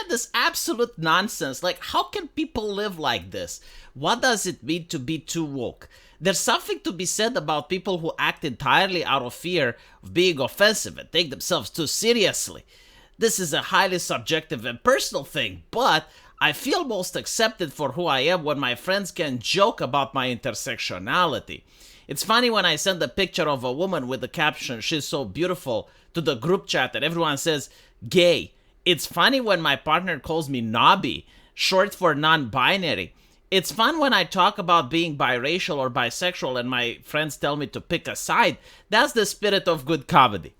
this absolute nonsense. Like, how can people live like this? What does it mean to be too woke? There's something to be said about people who act entirely out of fear of being offensive and take themselves too seriously. This is a highly subjective and personal thing, but I feel most accepted for who I am when my friends can joke about my intersectionality. It's funny when I send a picture of a woman with the caption, "She's so beautiful," to the group chat and everyone says, "gay." It's funny when my partner calls me knobby, short for non-binary. It's fun when I talk about being biracial or bisexual and my friends tell me to pick a side. That's the spirit of good comedy.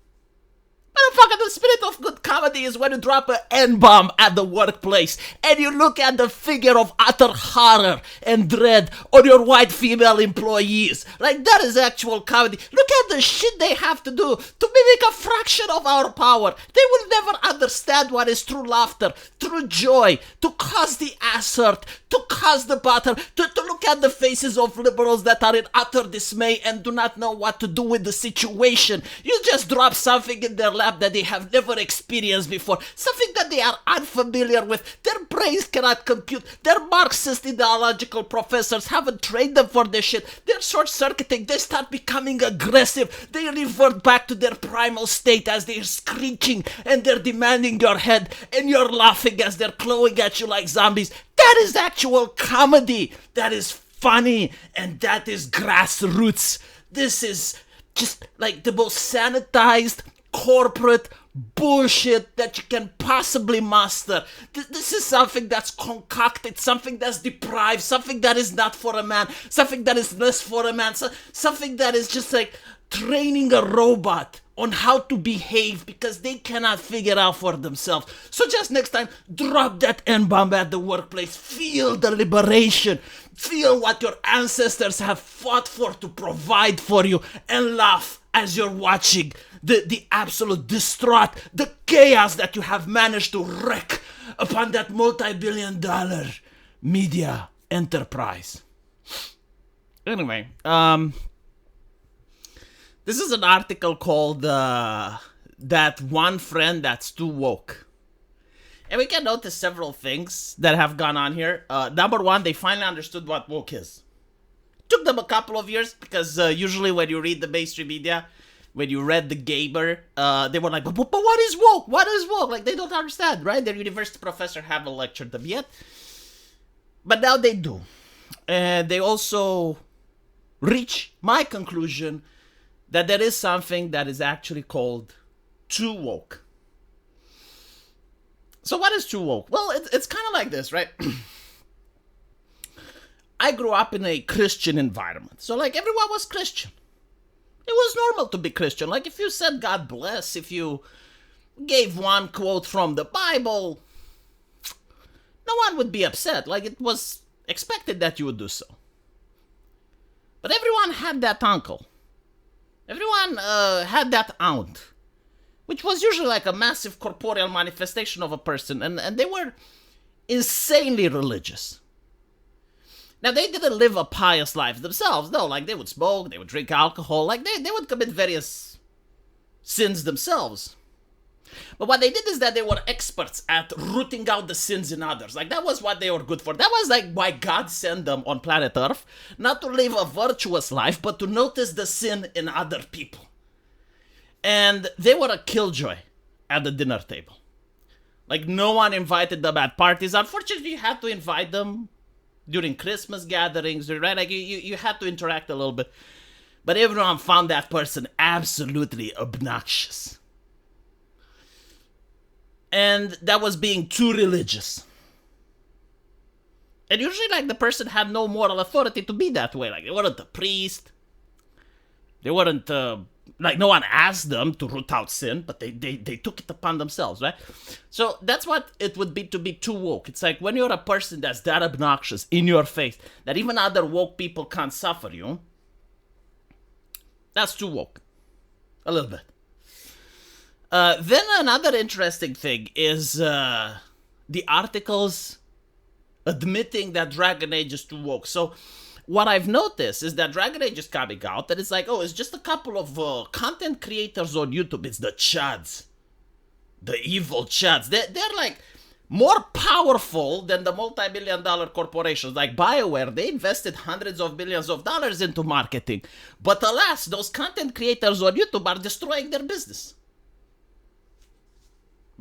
Motherfucker, the spirit of good comedy is when you drop an N-bomb at the workplace and you look at the figure of utter horror and dread on your white female employees. Like, that is actual comedy. Look at the shit they have to do to mimic a fraction of our power. They will never understand what is true laughter, true joy, to cause the assert, to cause the butter, to look at the faces of liberals that are in utter dismay and do not know what to do with the situation. You just drop something in their lap that they have never experienced before, something that they are unfamiliar with. Their brains cannot compute. Their Marxist ideological professors haven't trained them for this shit. They're short-circuiting. They start becoming aggressive. They revert back to their primal state as they're screeching and they're demanding your head, and you're laughing as they're clawing at you like zombies. That is actual comedy. That is funny, and that is grassroots. This is just like the most sanitized corporate bullshit that you can possibly muster. This is something that's concocted, something that's deprived, something that is not for a man, something that is less for a man, something that is just like training a robot on how to behave because they cannot figure out for themselves. So just next time, drop that N-bomb at the workplace. Feel the liberation. Feel what your ancestors have fought for to provide for you, and laugh as you're watching the absolute distraught, the chaos that you have managed to wreak upon that multi-billion-dollar media enterprise. Anyway, this is an article called That One Friend That's Too Woke. And we can notice several things that have gone on here. Number one, they finally understood what woke is. Took them a couple of years because usually when you read the mainstream media, when you read the Gamer, they were like, but what is woke? What is woke? Like, they don't understand, right? Their university professor haven't lectured them yet. But now they do. And they also reach my conclusion that there is something that is actually called too woke. So what is too woke? Well, it's kind of like this, right? I grew up in a Christian environment. So, like, everyone was Christian. It was normal to be Christian. Like, if you said God bless, if you gave one quote from the Bible, no one would be upset. Like, it was expected that you would do so. But everyone had that uncle. Everyone had that aunt, which was usually like a massive corporeal manifestation of a person, and they were insanely religious. Now, they didn't live a pious life themselves, no, like they would smoke, they would drink alcohol, like they would commit various sins themselves. But what they did is that they were experts at rooting out the sins in others. Like, that was what they were good for. That was like why God sent them on planet Earth, not to live a virtuous life, but to notice the sin in other people. And they were a killjoy at the dinner table. Like, no one invited them at parties. Unfortunately, you had to invite them during Christmas gatherings, right? Like, you had to interact a little bit. But everyone found that person absolutely obnoxious. And that was being too religious. And usually, like, the person had no moral authority to be that way. Like, they weren't a priest. They weren't, like, no one asked them to root out sin, but they took it upon themselves, right? So that's what it would be to be too woke. It's like when you're a person that's that obnoxious in your face, that even other woke people can't suffer you, that's too woke. A little bit. Then another interesting thing is the articles admitting that Dragon Age is too woke. So what I've noticed is that Dragon Age is coming out, and it's like, oh, it's just a couple of content creators on YouTube. It's the Chads. The evil Chads. They're like more powerful than the multi-billion-dollar corporations like BioWare. They invested hundreds of billions of dollars into marketing. But alas, those content creators on YouTube are destroying their business.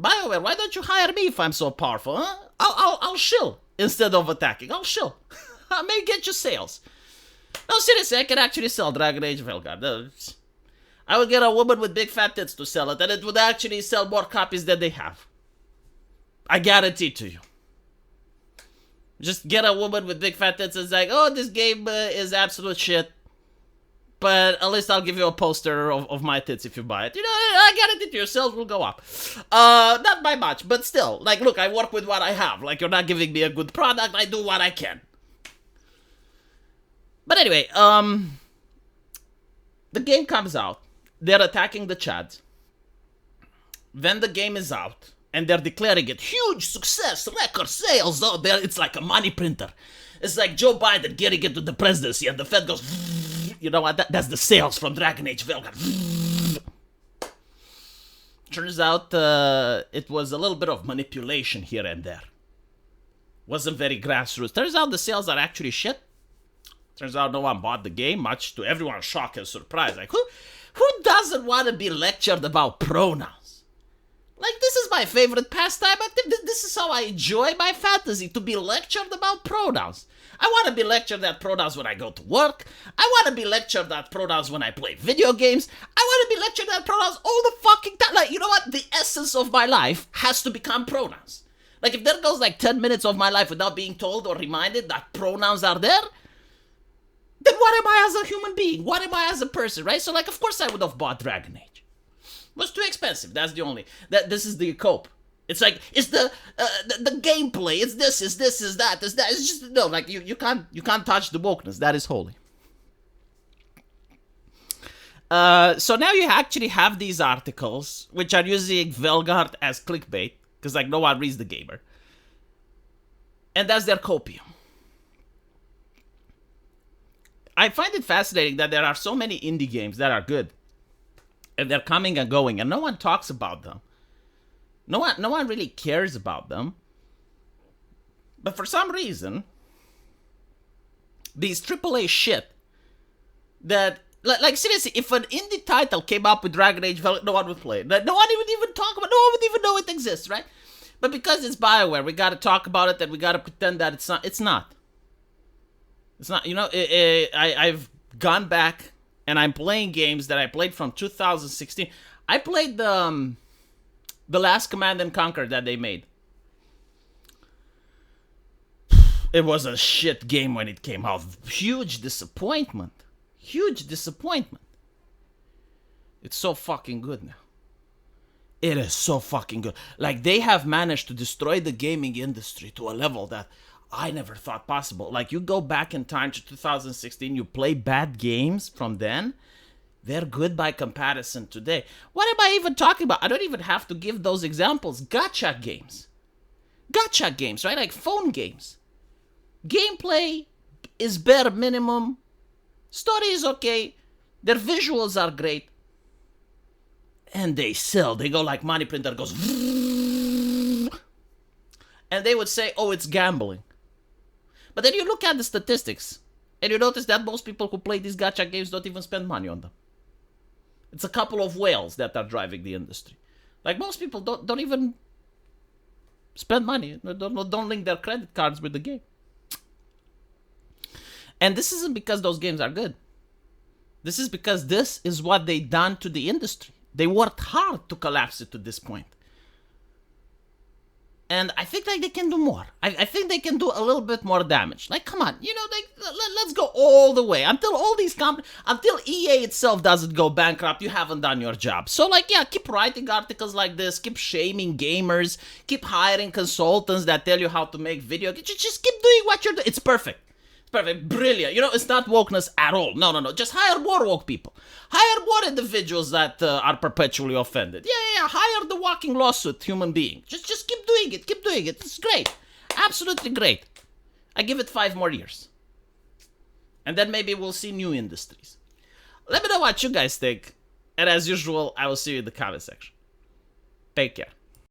BioWare, why don't you hire me if I'm so powerful, huh? I'll shill instead of attacking. I'll shill. I may get you sales. No, seriously, I can actually sell Dragon Age Velgar. I would get a woman with big fat tits to sell it, and it would actually sell more copies than they have. I guarantee to you. Just get a woman with big fat tits and it's like, oh, this game is absolute shit. But at least I'll give you a poster of my tits if you buy it. You know, I guarantee your sales will go up. Not by much, but still. Like, look, I work with what I have. Like, you're not giving me a good product. I do what I can. But anyway, the game comes out. They're attacking the Chads. Then the game is out. And they're declaring it huge success, record sales. Oh, it's like a money printer. It's like Joe Biden getting into the presidency and the Fed goes, you know what, that's the sales from Dragon Age Velgar. Turns out it was a little bit of manipulation here and there. Wasn't very grassroots. Turns out the sales are actually shit. Turns out no one bought the game, much to everyone's shock and surprise. Like, who doesn't want to be lectured about pronouns? Like, this is my favorite pastime. This is how I enjoy my fantasy, to be lectured about pronouns. I want to be lectured at pronouns when I go to work. I want to be lectured at pronouns when I play video games. I want to be lectured at pronouns all the fucking time. Like, you know what? The essence of my life has to become pronouns. Like, if there goes like 10 minutes of my life without being told or reminded that pronouns are there, then what am I as a human being? What am I as a person, right? So, like, of course I would have bought Dragon Age. It was too expensive. That's the only. This is the cope. It's like, it's the gameplay. It's this, is that, is that. It's just, no, like, you can't touch the wokeness. That is holy. So now you actually have these articles, which are using Velgard as clickbait, because, like, no one reads the gamer. And that's their copium. I find it fascinating that there are so many indie games that are good. And they're coming and going, and no one talks about them. No one really cares about them. But for some reason, these AAA shit that, like seriously, if an indie title came up with Dragon Age, no one would play it. No one would even talk about it. No one would even know it exists, right? But because it's BioWare, we gotta talk about it, and we gotta pretend that it's not. It's not. It's not. You know, I've gone back. And I'm playing games that I played from 2016. I played the last Command and Conquer that they made. It was a shit game when it came out. Huge disappointment. Huge disappointment. It's so fucking good now. It is so fucking good. Like, they have managed to destroy the gaming industry to a level that I never thought possible. Like, you go back in time to 2016, you play bad games from then, they're good by comparison today. What am I even talking about? I don't even have to give those examples. Gacha games. Gacha games, right? Like phone games. Gameplay is bare minimum. Story is okay. Their visuals are great. And they sell. They go like money printer goes. And they would say, oh, it's gambling. But then you look at the statistics, and you notice that most people who play these gacha games don't even spend money on them. It's a couple of whales that are driving the industry. Like, most people don't even spend money. Don't link their credit cards with the game. And this isn't because those games are good. This is because this is what they done to the industry. They worked hard to collapse it to this point. And I think like they can do more. I think they can do a little bit more damage. Like, come on, you know, like, let's go all the way until all these until EA itself doesn't go bankrupt. You haven't done your job. So, like, yeah, keep writing articles like this. Keep shaming gamers. Keep hiring consultants that tell you how to make video. Just keep doing what you're doing. It's perfect. It's perfect. Brilliant. You know, it's not wokeness at all. No. Just hire more woke people. Hire more individuals that are perpetually offended. Yeah. Hire the walking lawsuit human being. Just keep doing it. Keep doing it. It's great. Absolutely great. I give it 5 more years. And then maybe we'll see new industries. Let me know what you guys think. And as usual, I will see you in the comment section. Take care.